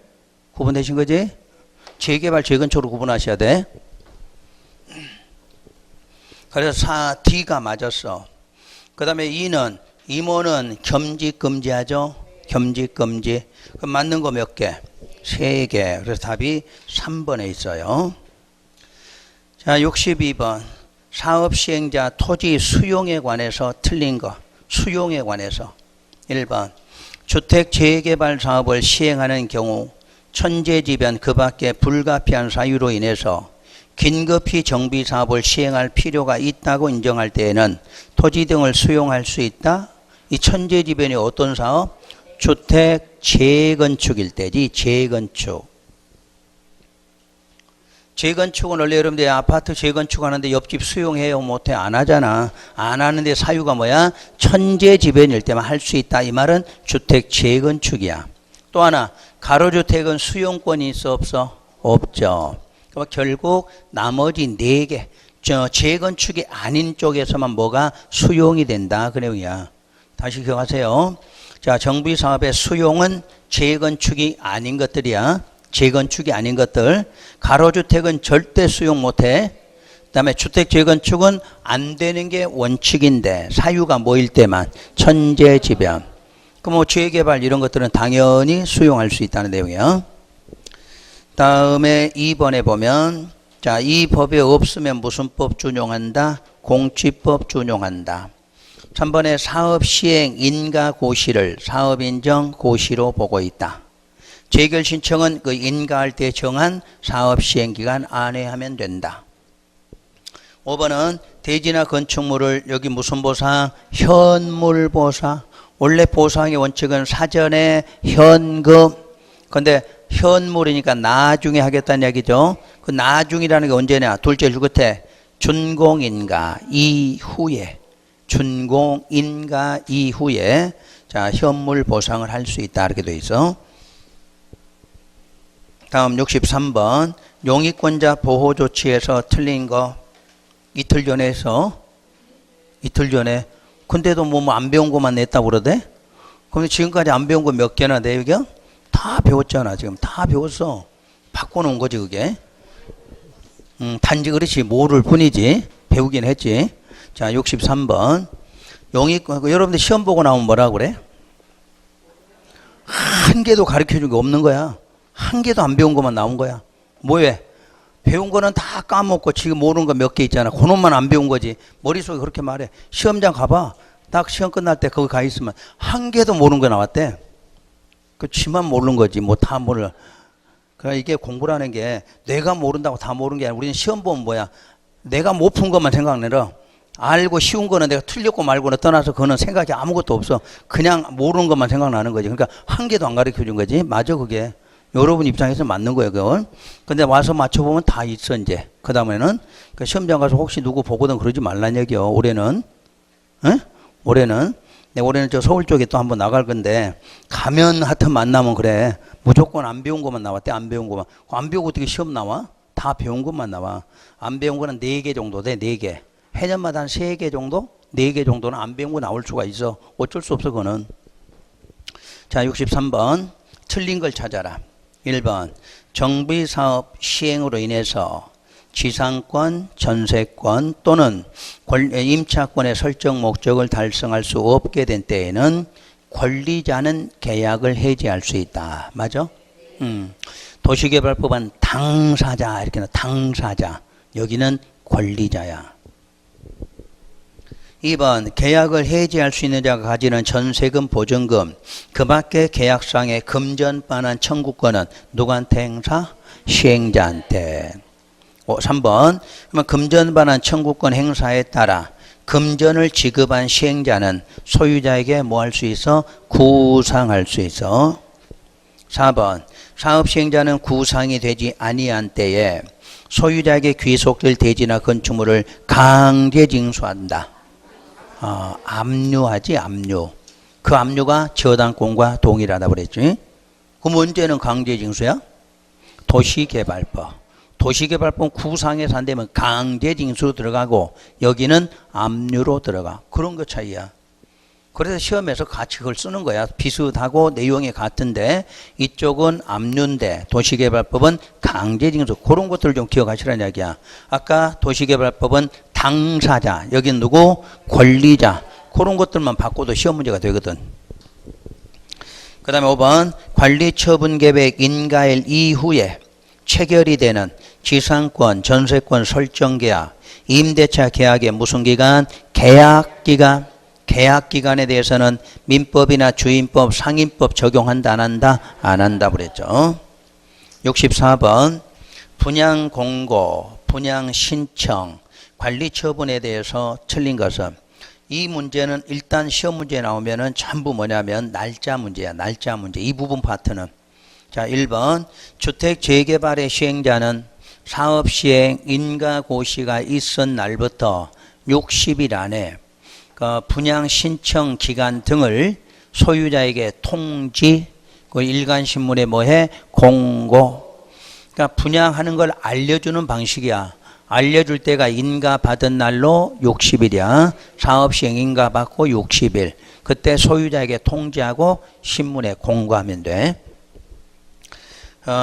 A: 구분되신 거지? 재개발, 재건축으로 구분하셔야 돼. 그래서 D가 맞았어. 그 다음에 이모는 겸직 금지하죠? 겸직 금지. 그럼 맞는 거 몇 개? 3개. 그래서 답이 3번에 있어요. 자, 62번. 사업 시행자 토지 수용에 관해서 틀린 거. 수용에 관해서. 1번. 주택 재개발 사업을 시행하는 경우 천재지변 그 밖에 불가피한 사유로 인해서 긴급히 정비 사업을 시행할 필요가 있다고 인정할 때에는 토지 등을 수용할 수 있다. 이 천재지변이 어떤 사업? 주택 재건축일 때지. 재건축. 재건축은 원래 여러분들 아파트 재건축하는데 옆집 수용해요? 못해? 안 하잖아. 안 하는데 사유가 뭐야? 천재지변일 때만 할 수 있다. 이 말은 주택 재건축이야. 또 하나, 가로주택은 수용권이 있어 없어? 없죠. 그럼 결국 나머지 4개 재건축이 아닌 쪽에서만 뭐가 수용이 된다. 그 내용이야. 다시 기억하세요. 자, 정비사업의 수용은 재건축이 아닌 것들이야. 재건축이 아닌 것들. 가로주택은 절대 수용 못해. 그 다음에 주택 재건축은 안 되는 게 원칙인데 사유가 뭐일 때만 천재지변. 그럼 뭐 재개발 이런 것들은 당연히 수용할 수 있다는 내용이야. 다음에 2번에 보면 자, 이 법에 없으면 무슨 법 준용한다? 공취법 준용한다. 3번에 사업 시행 인가 고시를 사업 인정 고시로 보고 있다. 재결 신청은 그 인가할 때 정한 사업 시행 기간 안에 하면 된다. 5번은 대지나 건축물을 여기 무슨 보상? 현물 보상. 원래 보상의 원칙은 사전에 현금. 근데 현물이니까 나중에 하겠다는 얘기죠. 그 나중이라는 게 언제냐? 둘째 줄 끝에 준공인가 이후에. 준공인가 이후에 자, 현물 보상을 할 수 있다. 이렇게 돼 있어. 다음 63번. 용익권자 보호 조치에서 틀린 거 이틀 전에 해서 이틀 전에 근데도 뭐 안 배운 것만 냈다고 그러대? 그럼 지금까지 안 배운 거 몇 개나 돼, 여기? 다 배웠잖아. 지금 다 배웠어. 바꿔놓은 거지, 그게. 단지 그렇지. 모를 뿐이지. 배우긴 했지. 자, 63번. 여러분들 시험 보고 나오면 뭐라고 그래? 한 개도 가르쳐 준 게 없는 거야. 한 개도 안 배운 것만 나온 거야. 뭐해? 배운 거는 다 까먹고 지금 모르는 거 몇 개 있잖아. 그놈만 안 배운 거지. 머릿속에 그렇게 말해. 시험장 가봐. 딱 시험 끝날 때 거기 가 있으면 한 개도 모르는 거 나왔대. 그 지만 모르는 거지. 뭐 다 몰라. 그러니까 이게 공부라는 게 내가 모른다고 다 모르는 게 아니라 우리는 시험 보면 뭐야. 내가 못 푼 것만 생각내라. 알고 쉬운 거는 내가 틀렸고 말고는 떠나서 그거는 생각이 아무것도 없어. 그냥 모르는 것만 생각나는 거지. 그러니까 한 개도 안 가르쳐 준 거지. 맞아, 그게. 여러분 입장에서 맞는 거예요, 그걸. 근데 와서 맞춰보면 다 있어, 이제. 그 다음에는, 그 시험장 가서 혹시 누구 보거든 그러지 말란 얘기요. 올해는. 에? 올해는. 네, 올해는 저 서울 쪽에 또 한번 나갈 건데, 가면 하여튼 만나면 그래. 무조건 안 배운 것만 나왔대, 안 배운 것만. 안 배우고 어떻게 시험 나와? 다 배운 것만 나와. 안 배운 거는 4개 정도 돼, 4개. 해년마다 한 3개 정도? 4개 정도는 안 배운 거 나올 수가 있어. 어쩔 수 없어, 그거는. 자, 63번. 틀린 걸 찾아라. 1번. 정비사업 시행으로 인해서 지상권, 전세권 또는 임차권의 설정 목적을 달성할 수 없게 된 때에는 권리자는 계약을 해지할 수 있다. 맞아? 도시개발법은 당사자 이렇게 나 당사자. 여기는 권리자야. 2번. 계약을 해지할 수 있는 자가 가지는 전세금, 보증금, 그 밖에 계약상의 금전반환 청구권은 누구한테 행사? 시행자한테. 3번. 그러면 금전반환 청구권 행사에 따라 금전을 지급한 시행자는 소유자에게 뭐 할 수 있어? 구상할 수 있어. 4번. 사업 시행자는 구상이 되지 아니한 때에 소유자에게 귀속될 대지나 건축물을 강제 징수한다. 압류하지, 압류. 그 압류가 저당권과 동일하다고 그랬지. 그럼 언제는 강제징수야? 도시개발법. 도시개발법 구상에서 안 되면 강제징수로 들어가고 여기는 압류로 들어가. 그런 거 차이야. 그래서 시험에서 같이 그걸 쓰는 거야. 비슷하고 내용이 같은데 이쪽은 압류인데 도시개발법은 강제징수. 그런 것들을 좀 기억하시라는 이야기야. 아까 도시개발법은 당사자, 여긴 누구? 권리자. 그런 것들만 바꿔도 시험 문제가 되거든. 그 다음에 5번 관리처분계획 인가일 이후에 체결이 되는 지상권, 전세권 설정계약, 임대차 계약의 무슨 기간? 계약기간. 계약기간에 대해서는 민법이나 주임법, 상임법 적용한다 안 한다? 안 한다 그랬죠. 64번 분양공고, 분양신청, 관리처분에 대해서 틀린 것은 이 문제는 일단 시험 문제에 나오면은 전부 뭐냐면 날짜 문제야. 날짜 문제. 이 부분 파트는. 자, 1번 주택 재개발의 시행자는 사업 시행 인가 고시가 있은 날부터 60일 안에 그 분양 신청 기간 등을 소유자에게 통지, 그 일간신문에 뭐해? 공고. 그러니까 분양하는 걸 알려주는 방식이야. 알려줄 때가 인가 받은 날로 60일이야. 사업 시행 인가 받고 60일. 그때 소유자에게 통지하고 신문에 공고하면 돼.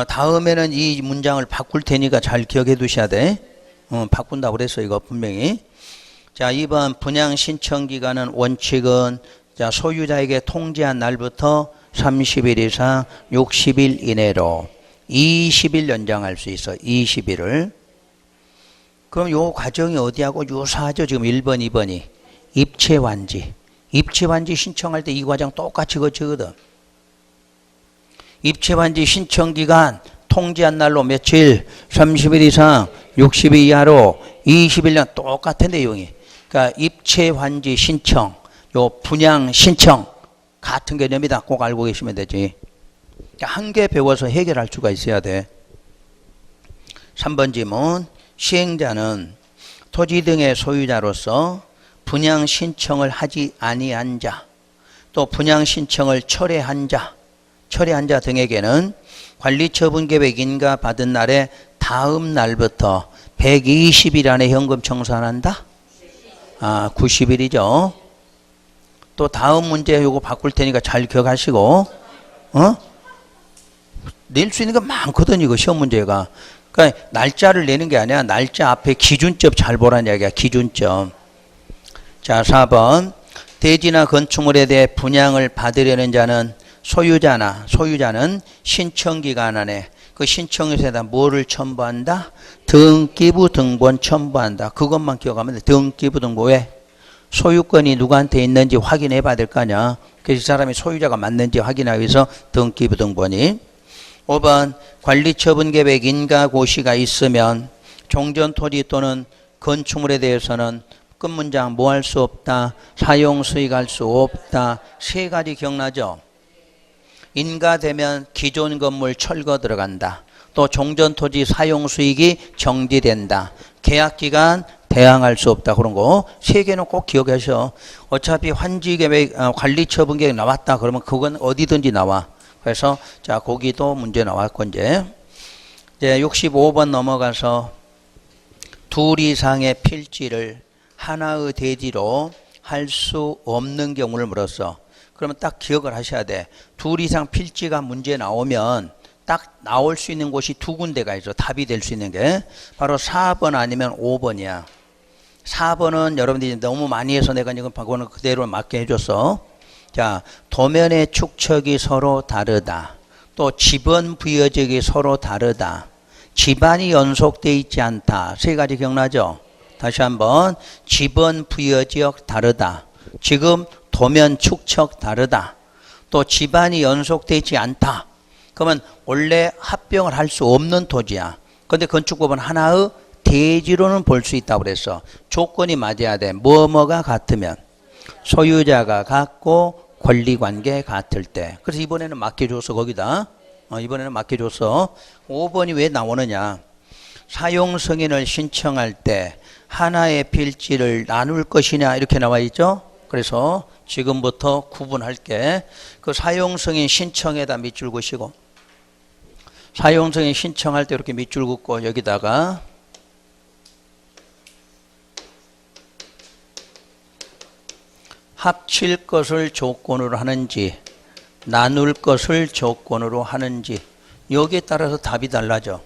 A: 다음에는 이 문장을 바꿀 테니까 잘 기억해 두셔야 돼. 바꾼다고 그랬어 이거 분명히. 자, 2번 분양 신청 기간은 원칙은 자, 소유자에게 통지한 날부터 30일 이상 60일 이내로 20일 연장할 수 있어. 20일을. 그럼 요 과정이 어디하고 유사하죠? 지금 1번, 2번이. 입체완지. 입체완지 신청할 때 이 과정 똑같이 거치거든. 입체완지 신청기간 통지한 날로 며칠? 30일 이상 60일 이하로 20일간 똑같은 내용이. 그러니까 입체완지 신청, 요 분양 신청 같은 개념이다. 꼭 알고 계시면 되지. 그러니까 한 개 배워서 해결할 수가 있어야 돼. 3번 질문. 시행자는 토지 등의 소유자로서 분양 신청을 하지 아니한 자, 또 분양 신청을 철회한 자 등에게는 관리처분계획 인가 받은 날에 다음 날부터 120일 안에 현금 청산한다? 90일이죠. 또 다음 문제 요거 바꿀 테니까 잘 기억하시고, 낼 수 있는 거 많거든, 이거 시험 문제가. 그러니까 날짜를 내는 게 아니라 날짜 앞에 기준점 잘 보라는 이야기야. 기준점. 자, 4번 대지나 건축물에 대해 분양을 받으려는 자는 소유자는 신청기간 안에 그 신청에다 뭐를 첨부한다? 등기부 등본 첨부한다. 그것만 기억하면 돼. 등기부 등본. 왜? 소유권이 누구한테 있는지 확인해 봐야 될 거 아니야. 그래서 이 사람이 소유자가 맞는지 확인하기 위해서 등기부 등본이. 5번 관리처분계획 인가 고시가 있으면 종전토지 또는 건축물에 대해서는 끝문장 뭐 할 수 없다? 사용 수익할 수 없다. 세 가지 기억나죠? 인가되면 기존 건물 철거 들어간다. 또 종전토지 사용 수익이 정지된다. 계약기간 대항할 수 없다. 그런 거 세 개는 꼭 기억하셔. 어차피 환지계획 관리처분계획 나왔다 그러면 그건 어디든지 나와. 그래서 자, 거기도 문제 나왔고 이제 65번 넘어가서 둘 이상의 필지를 하나의 대지로 할 수 없는 경우를 물었어. 그러면 딱 기억을 하셔야 돼. 둘 이상 필지가 문제 나오면 딱 나올 수 있는 곳이 두 군데가 있어. 답이 될 수 있는 게 바로 4번 아니면 5번이야. 4번은 여러분들이 너무 많이 해서 내가 지금 그거는 그대로 맞게 해줬어. 자, 도면의 축척이 서로 다르다. 또 지번 부여적이 서로 다르다. 지반이 연속되어 있지 않다. 세 가지 기억나죠? 다시 한번 지번 부여지역 다르다. 지금 도면 축척 다르다. 또 지반이 연속되어 있지 않다. 그러면 원래 합병을 할 수 없는 토지야. 그런데 건축법은 하나의 대지로는 볼 수 있다고 그랬어. 조건이 맞아야 돼. 뭐뭐가 같으면. 소유자가 같고 권리관계 같을 때. 그래서 이번에는 맡겨줬어 거기다. 이번에는 맡겨줬어. 5번이 왜 나오느냐. 사용 승인을 신청할 때 하나의 필지를 나눌 것이냐 이렇게 나와 있죠. 그래서 지금부터 구분할게. 그 사용승인 신청에다 밑줄 그시고, 사용승인 신청할 때 이렇게 밑줄 긋고 여기다가 합칠 것을 조건으로 하는지 나눌 것을 조건으로 하는지 여기에 따라서 답이 달라져.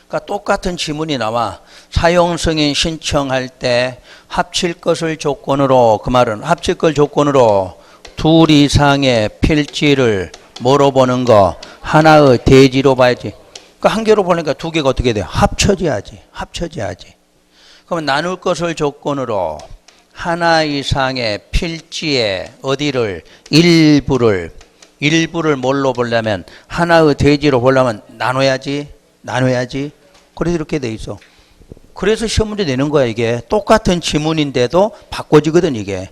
A: 그러니까 똑같은 지문이 나와. 사용승인 신청할 때 합칠 것을 조건으로, 그 말은 합칠 걸 조건으로 둘 이상의 필지를 뭐로 보는 거? 하나의 대지로 봐야지. 그러니까 한 개로 보니까 두 개가 어떻게 돼? 합쳐져야지. 합쳐져야지. 그러면 나눌 것을 조건으로 하나 이상의 필지의 어디를? 일부를 뭘로 보려면 하나의 대지로 보려면 나눠야지. 그래서 이렇게 돼 있어. 그래서 시험 문제 내는 거야. 이게 똑같은 지문인데도 바꿔지거든 이게.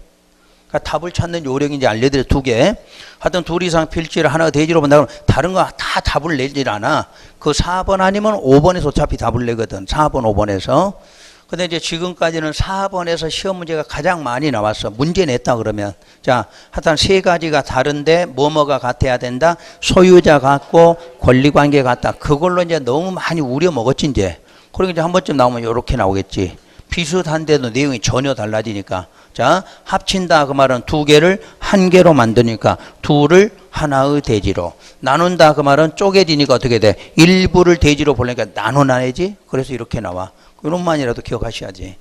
A: 그러니까 답을 찾는 요령이 이제 알려드려. 두 개. 하여튼 둘 이상 필지를 하나의 대지로 본다면 다른 거 다 답을 내질 않아. 그 4번 아니면 5번에서 어차피 답을 내거든. 4번 5번에서. 근데 이제 지금까지는 4번에서 시험 문제가 가장 많이 나왔어. 문제 냈다 그러면. 자, 하여튼 세 가지가 다른데 뭐가 같아야 된다? 소유자 같고 권리관계 같다. 그걸로 이제 너무 많이 우려 먹었지 이제. 그리고 이제 한 번쯤 나오면 이렇게 나오겠지. 비슷한데도 내용이 전혀 달라지니까. 자, 합친다 그 말은 두 개를 한 개로 만드니까 둘을 하나의 대지로. 나눈다 그 말은 쪼개지니까 어떻게 돼? 일부를 대지로 보려니까 나눠놔야지. 그래서 이렇게 나와. 이런만이라도 기억하셔야지.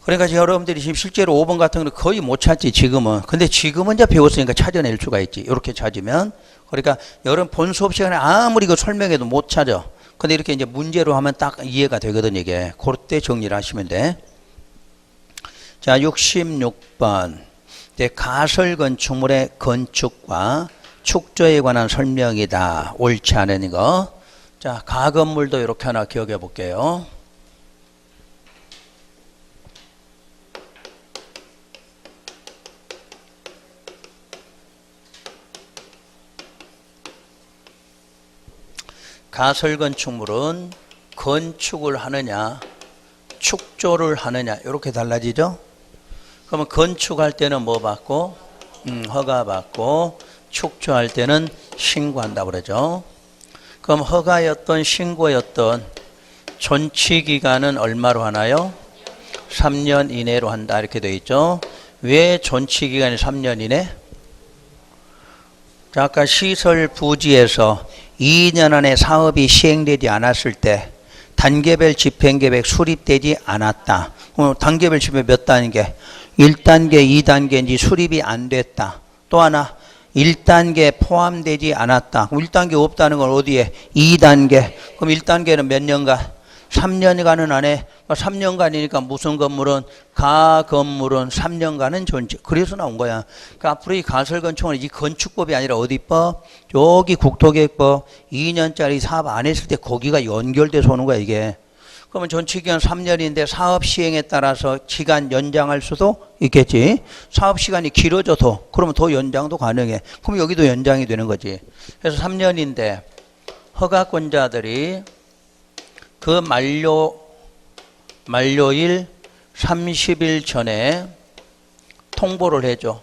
A: 그러니까 여러분들이 지금 실제로 5번 같은 거는 거의 못 찾지 지금은. 근데 지금은 이제 배웠으니까 찾아낼 수가 있지. 이렇게 찾으면. 그러니까 여러분 본 수업 시간에 아무리 이거 설명해도 못 찾아. 근데 이렇게 이제 문제로 하면 딱 이해가 되거든 이게. 그때 정리를 하시면 돼. 자, 66번. 가설 건축물의 건축과 축조에 관한 설명이다. 옳지 않은 거. 자, 가건물도 이렇게 하나 기억해 볼게요. 가설 건축물은 건축을 하느냐, 축조를 하느냐, 이렇게 달라지죠? 그러면 건축할 때는 뭐 받고? 허가 받고, 축조할 때는 신고한다고 그러죠. 그럼 허가였던 신고였던 존치 기간은 얼마로 하나요? 3년 이내로 한다 이렇게 되어 있죠. 왜 존치 기간이 3년 이내? 자, 아까 시설 부지에서 2년 안에 사업이 시행되지 않았을 때 단계별 집행계획 수립되지 않았다. 단계별 집행 몇 단계? 1단계, 2단계인지 수립이 안 됐다. 또 하나 1단계 포함되지 않았다. 그럼 1단계 없다는 건 어디에? 2단계. 그럼 1단계는 몇 년간? 3년간은 안 해. 3년간이니까 무슨 건물은? 가건물은 3년간은 존재. 그래서 나온 거야. 그러니까 앞으로 이 가설건축은 이 건축법이 아니라 어디법? 여기 국토계획법 2년짜리 사업 안 했을 때 거기가 연결돼서 오는 거야 이게. 그러면 존치기간 3년인데 사업 시행에 따라서 기간 연장할 수도 있겠지. 사업 시간이 길어져도 그러면 더 연장도 가능해. 그럼 여기도 연장이 되는 거지. 그래서 3년인데 허가권자들이 그 만료일 30일 전에 통보를 해줘.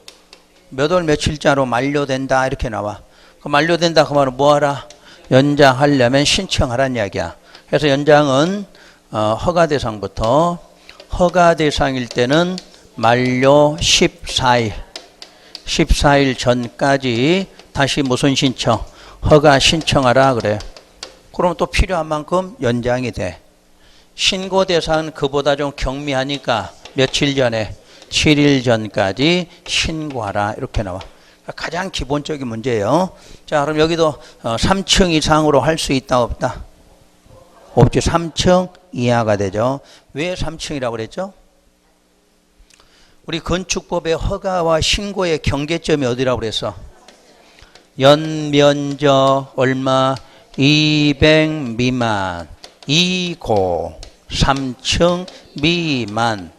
A: 몇 월 며칠자로 만료된다 이렇게 나와. 그 만료된다 그 말은 뭐하라? 연장하려면 신청하라는 이야기야. 그래서 연장은 허가 대상부터 허가 대상일 때는 만료 14일 전까지 다시 무슨 신청? 허가 신청하라 그래. 그러면 또 필요한 만큼 연장이 돼. 신고 대상은 그보다 좀 경미하니까 며칠 전에 7일 전까지 신고하라 이렇게 나와. 가장 기본적인 문제예요. 자, 그럼 여기도 3층 이상으로 할 수 있다 없다? 없지. 3층 이하가 되죠. 왜 3층이라고 그랬죠? 우리 건축법의 허가와 신고의 경계점이 어디라고 그랬어? 연면적 얼마? 200 미만 이고 3층 미만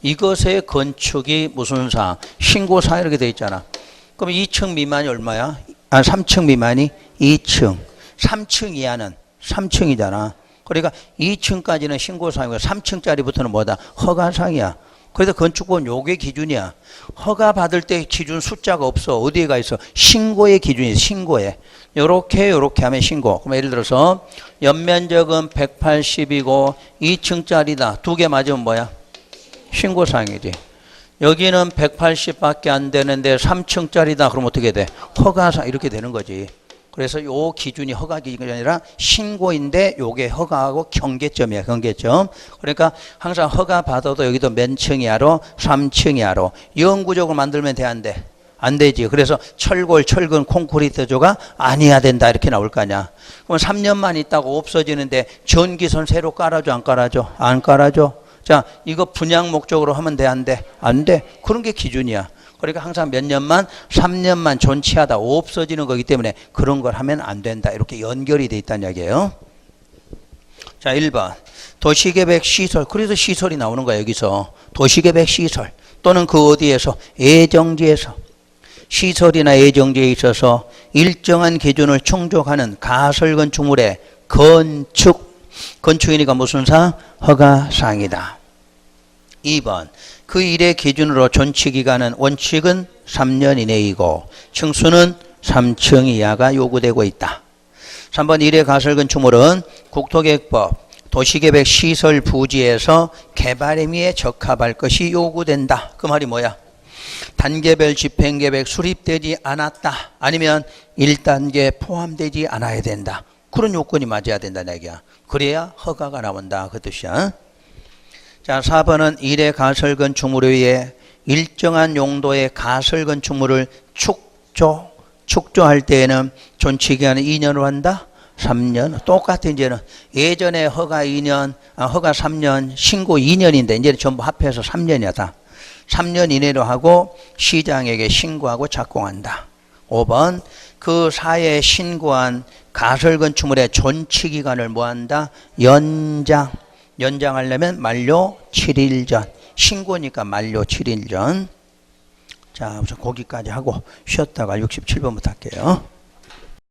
A: 이것의 건축이 무슨 사항? 신고사항 이렇게 되어 있잖아. 그럼 2층 미만이 얼마야? 3층 미만이 2층. 3층 이하는 3층이잖아. 그러니까 2층까지는 신고사항이고 3층짜리부터는 뭐다? 허가사항이야. 그래서 건축법은 요게 기준이야. 허가 받을 때 기준 숫자가 없어. 어디에 가 있어? 신고의 기준이 신고에. 요렇게 하면 신고. 그럼 예를 들어서 연면적은 180이고 2층짜리다. 두 개 맞으면 뭐야? 신고사항이지. 여기는 180밖에 안 되는데 3층짜리다. 그럼 어떻게 돼? 허가상 이렇게 되는 거지. 그래서 요 기준이 허가 기준이 아니라 신고인데 요게 허가하고 경계점이야. 경계점. 그러니까 항상 허가 받아도 여기도 몇 층이야로? 3층이야로. 영구적으로 만들면 돼, 안 돼? 안 되지. 그래서 철골, 철근, 콘크리트조가 아니야 된다. 이렇게 나올 거 아니야. 그럼 3년만 있다고 없어지는데 전기선 새로 깔아줘, 안 깔아줘? 안 깔아줘. 자, 이거 분양 목적으로 하면 돼, 안 돼? 안 돼. 그런 게 기준이야. 그러니까 항상 몇 년만, 3년만 존치하다 없어지는 거기 때문에 그런 걸 하면 안 된다. 이렇게 연결이 돼 있다는 이야기예요. 자, 1번. 도시계획 시설. 그래서 시설이 나오는 거야, 여기서. 도시계획 시설. 또는 그 어디에서? 예정지에서. 시설이나 예정지에 있어서 일정한 기준을 충족하는 가설건축물의 건축이니까 무슨 사? 허가사항이다. 2번. 그 일의 기준으로 존치기간은 원칙은 3년 이내이고 층수는 3층 이하가 요구되고 있다. 3번. 일의 가설건축물은 국토계획법 도시계획 시설 부지에서 개발 행위에 적합할 것이 요구된다. 그 말이 뭐야? 단계별 집행계획 수립되지 않았다. 아니면 1단계 포함되지 않아야 된다. 그런 요건이 맞아야 된다는 얘기야. 그래야 허가가 나온다. 그 뜻이야. 자, 4번은 일의 가설건축물에 의해 일정한 용도의 가설건축물을 축조할 때에는 존치기간은 2년으로 한다? 3년. 똑같아. 이제는 예전에 허가 2년, 허가 3년, 신고 2년인데 이제는 전부 합해서 3년이야 다. 3년 이내로 하고 시장에게 신고하고 착공한다. 5번. 그 사회에 신고한 가설건축물의 존치기간을 뭐한다? 연장하려면 만료 7일 전. 신고니까 만료 7일 전. 자, 우선 거기까지 하고 쉬었다가 67번부터 할게요.